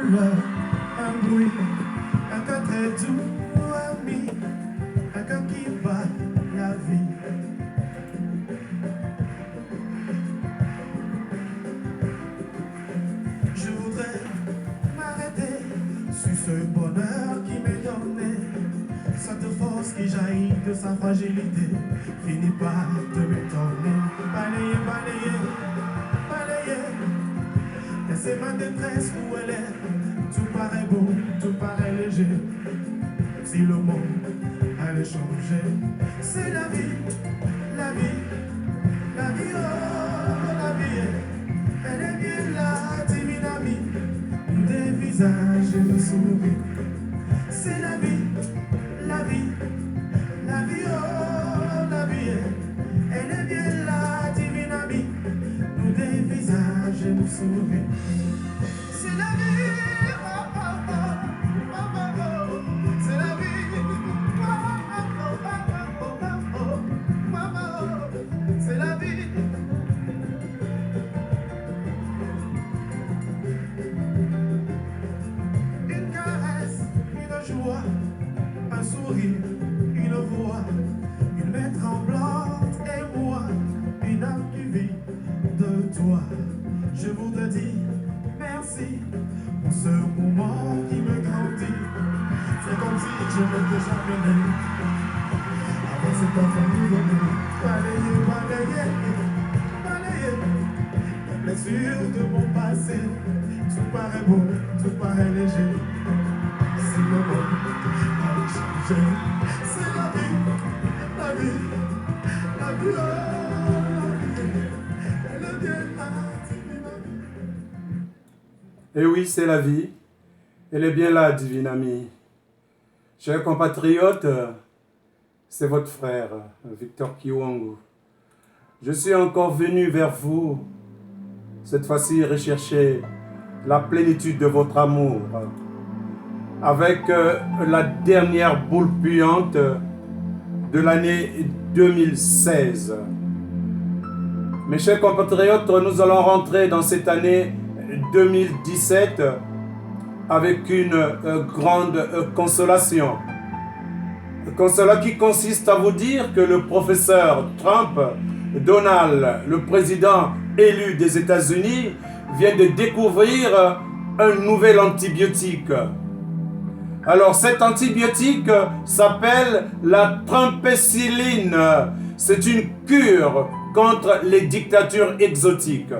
couleur, un bruit, un cas très doux, ami, un cas qui bat la vie. Je voudrais m'arrêter sur ce bonheur qui m'est donné, cette force qui jaillit de sa fragilité, finit par te m'étonner. Balayer, balayer, balayer, et c'est ma détresse où elle est. Tout paraît beau, tout paraît léger. Si le monde allait changer, c'est la vie, la vie, la vie, oh, la vie. Elle est bien là, divine amie, des visages et des sourires. C'est la vie, la vie, la vie, oh, la vie. Elle est bien là, divine amie, nous des visages et des sourires. C'est la vie, oh, oh, oh, oh, oh, oh. C'est la vie, oh, oh, oh, oh, oh, oh, oh. C'est la vie. Une caresse, une joie, un sourire, une voix, une main tremblante et moi, une âme qui vit de toi. Je voudrais dire merci pour ce moment qui me grandit. C'est comme si je n'étais jamais né. Avec cet enfant nouveau-né, balayer, balayer, balayer les blessures de mon passé. Tout paraît beau, tout paraît léger. Si le monde a changé, c'est la vie, la vie, la vie, oh, la vie. Elle est bien là, divine amie. Et oui, c'est la vie. Elle est bien là, divine amie. Chers compatriotes, c'est votre frère, Victor Kiwongo. Je suis encore venu vers vous, cette fois-ci rechercher la plénitude de votre amour, avec la dernière boule puante de l'année 2016. Mes chers compatriotes, nous allons rentrer dans cette année 2017 avec une grande consolation. Consolation qui consiste à vous dire que le professeur Trump, Donald, le président élu des États-Unis, vient de découvrir un nouvel antibiotique. Alors cet antibiotique s'appelle la trumpéciline. C'est une cure contre les dictatures exotiques.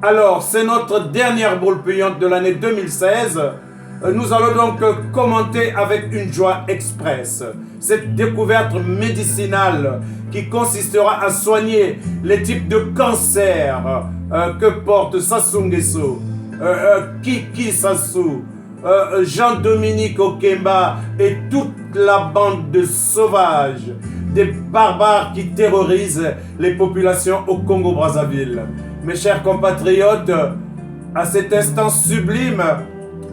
Alors c'est notre dernière boule payante de l'année 2016. Nous allons donc commenter avec une joie express cette découverte médicinale qui consistera à soigner les types de cancers que porte Sassou Nguesso, Kiki Sassou, Jean-Dominique Okemba et toute la bande de sauvages, des barbares qui terrorisent les populations au Congo-Brazzaville. Mes chers compatriotes, à cet instant sublime,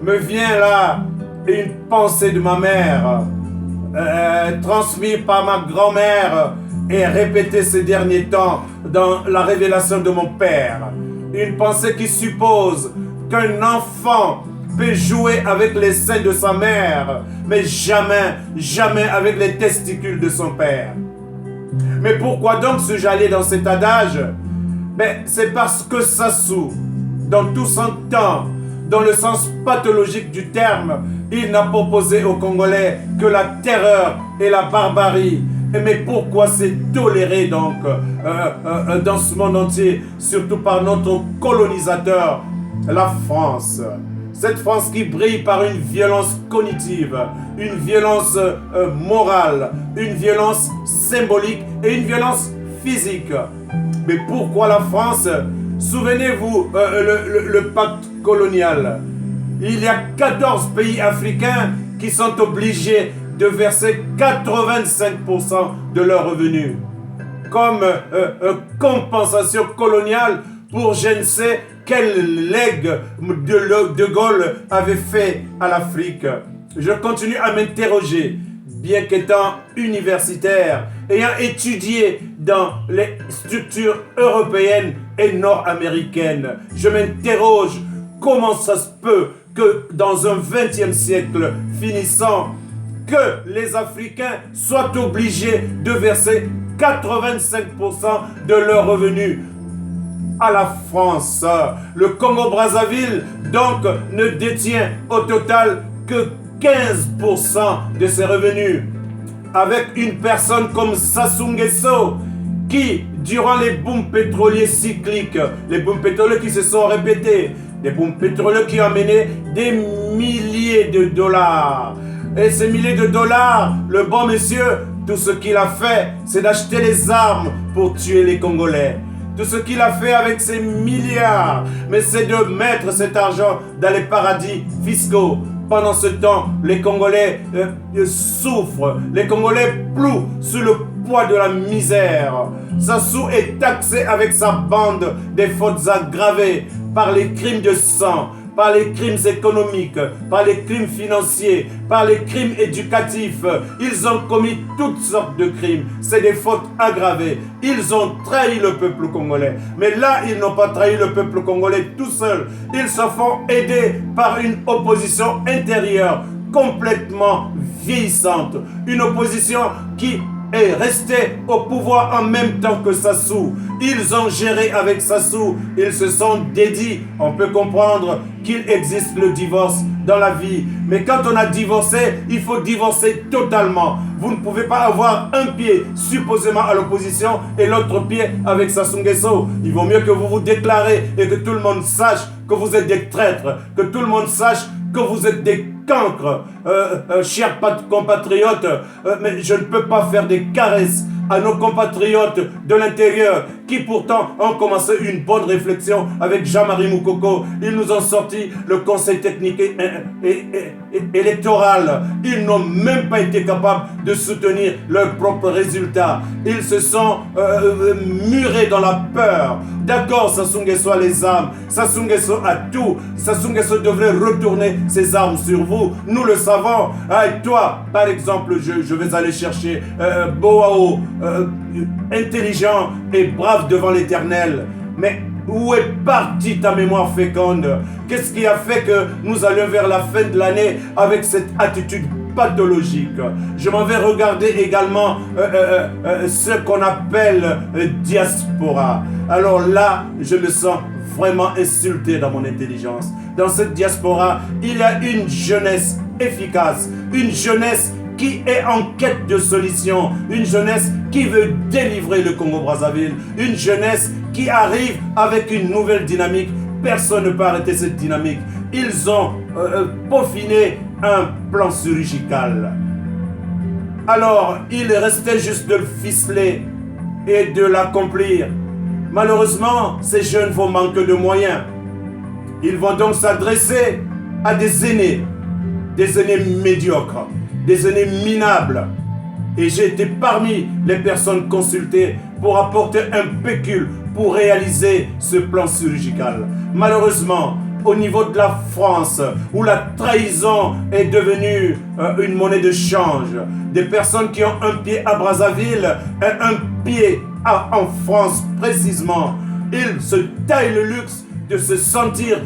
me vient là une pensée de ma mère, transmise par ma grand-mère et répétée ces derniers temps dans la révélation de mon père. Une pensée qui suppose qu'un enfant peut jouer avec les seins de sa mère, mais jamais, jamais avec les testicules de son père. Mais pourquoi donc suis-je allé dans cet adage? C'est parce que Sassou, dans tout son temps, dans le sens pathologique du terme, il n'a proposé aux Congolais que la terreur et la barbarie. Mais pourquoi c'est toléré donc dans ce monde entier, surtout par notre colonisateur, la France? Cette France qui brille par une violence cognitive, une violence morale, une violence symbolique et une violence physique. Mais pourquoi la France? Souvenez-vous, le pacte colonial. Il y a 14 pays africains qui sont obligés de verser 85% de leurs revenus comme compensation coloniale pour je ne sais quel legs de Gaulle avait fait à l'Afrique. Je continue à m'interroger, bien qu'étant universitaire, ayant étudié dans les structures européennes et nord-américaines. Je m'interroge comment ça se peut que dans un 20e siècle finissant, que les Africains soient obligés de verser 85% de leurs revenus à la France. Le Congo-Brazzaville, donc, ne détient au total que 15% de ses revenus. Avec une personne comme Sassou Nguesso, qui, durant les booms pétroliers cycliques, les booms pétroliers qui se sont répétés, des booms pétroliers qui ont amené des milliers de dollars. Et ces milliers de dollars, le bon monsieur, tout ce qu'il a fait, c'est d'acheter les armes pour tuer les Congolais. Tout ce qu'il a fait avec ces milliards, mais c'est de mettre cet argent dans les paradis fiscaux. Pendant ce temps, les Congolais souffrent. Les Congolais plouent sous le poids de la misère. Sassou est taxé avec sa bande des fautes aggravées par les crimes de sang, par les crimes économiques, par les crimes financiers, par les crimes éducatifs. Ils ont commis toutes sortes de crimes. C'est des fautes aggravées. Ils ont trahi le peuple congolais. Mais là, ils n'ont pas trahi le peuple congolais tout seuls. Ils se font aider par une opposition intérieure complètement vieillissante. Une opposition qui est resté au pouvoir en même temps que Sassou. Ils ont géré avec Sassou. Ils se sont dédiés. On peut comprendre qu'il existe le divorce dans la vie. Mais quand on a divorcé, il faut divorcer totalement. Vous ne pouvez pas avoir un pied supposément à l'opposition et l'autre pied avec Sassou Nguesso. Il vaut mieux que vous vous déclarez et que tout le monde sache que vous êtes des traîtres. Que tout le monde sache que vous êtes des cancres, chers compatriotes, mais je ne peux pas faire des caresses à nos compatriotes de l'intérieur qui pourtant ont commencé une bonne réflexion avec Jean-Marie Moukoko. Ils nous ont sorti le conseil technique électoral. Ils n'ont même pas été capables de soutenir leurs propres résultats. Ils se sont murés dans la peur. D'accord, Sassou Nguesso a les armes. Sassou Nguesso a tout. Sassou Nguesso devrait retourner ses armes sur vous. Nous le savons. Et toi, par exemple, je vais aller chercher Boao, intelligent et brave devant l'Éternel. Mais où est partie ta mémoire féconde? Qu'est-ce qui a fait que nous allions vers la fin de l'année avec cette attitude pathologique? Je m'en vais regarder également ce qu'on appelle diaspora. Alors là, je me sens vraiment insulté dans mon intelligence. Dans cette diaspora, il y a une jeunesse efficace, une jeunesse qui est en quête de solutions, une jeunesse qui veut délivrer le Congo-Brazzaville, une jeunesse qui arrive avec une nouvelle dynamique. Personne ne peut arrêter cette dynamique. Ils ont peaufiné un plan chirurgical. Alors, il restait juste de le ficeler et de l'accomplir. Malheureusement, ces jeunes vont manquer de moyens. Ils vont donc s'adresser à des aînés médiocres, des aînés minables. Et j'ai été parmi les personnes consultées pour apporter un pécule pour réaliser ce plan chirurgical. Malheureusement, au niveau de la France, où la trahison est devenue une monnaie de change, des personnes qui ont un pied à Brazzaville et un pied en France précisément, ils se taillent le luxe de se sentir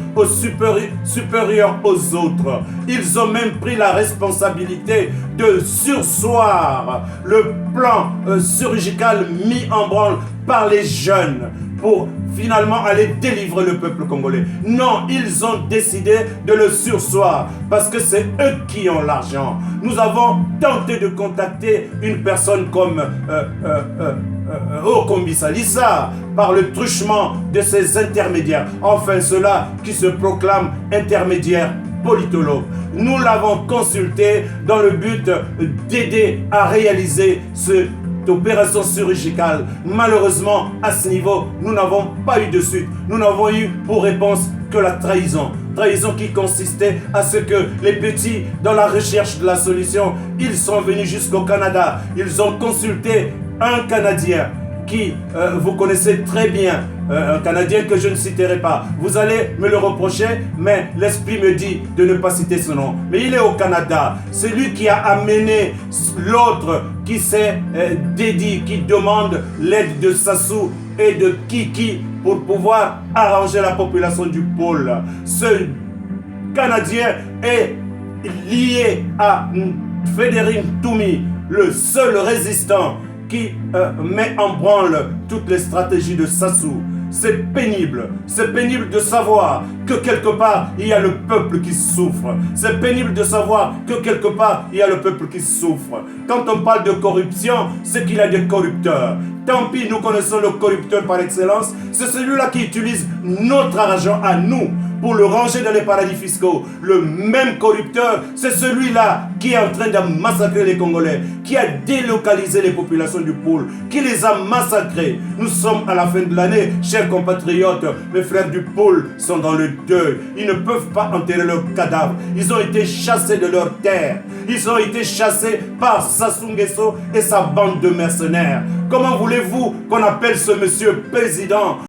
supérieurs aux autres. Ils ont même pris la responsabilité de surseoir le plan chirurgical mis en branle par les jeunes pour finalement aller délivrer le peuple congolais. Non, ils ont décidé de le surseoir parce que c'est eux qui ont l'argent. Nous avons tenté de contacter une personne comme Okombi Salissa par le truchement de ces intermédiaires. Enfin, ceux-là qui se proclament intermédiaires politologues. Nous l'avons consulté dans le but d'aider à réaliser cette opération chirurgicale. Malheureusement, à ce niveau, nous n'avons pas eu de suite. Nous n'avons eu pour réponse que la trahison. Trahison qui consistait à ce que les petits, dans la recherche de la solution, ils sont venus jusqu'au Canada. Ils ont consulté un Canadien qui, vous connaissez très bien, un Canadien que je ne citerai pas. Vous allez me le reprocher, mais l'esprit me dit de ne pas citer son nom. Mais il est au Canada. C'est lui qui a amené l'autre qui s'est dédié, qui demande l'aide de Sassou et de Kiki pour pouvoir arranger la population du pôle. Ce canadien est lié à Frédéric Toumi, le seul résistant qui met en branle toutes les stratégies de Sassou. C'est pénible de savoir que quelque part il y a le peuple qui souffre. C'est pénible de savoir que quelque part il y a le peuple qui souffre. Quand on parle de corruption, c'est qu'il y a des corrupteurs. Tant pis, nous connaissons le corrupteur par excellence. C'est celui-là qui utilise notre argent à nous pour le ranger dans les paradis fiscaux. Le même corrupteur, c'est celui-là qui est en train de massacrer les Congolais, qui a délocalisé les populations du pôle, qui les a massacrés. Nous sommes à la fin de l'année, chers compatriotes. Mes frères du pôle sont dans le deuil. Ils ne peuvent pas enterrer leurs cadavres. Ils ont été chassés de leur terre. Ils ont été chassés par Sassou Nguesso et sa bande de mercenaires. Comment voulez-vous qu'on appelle ce monsieur président ?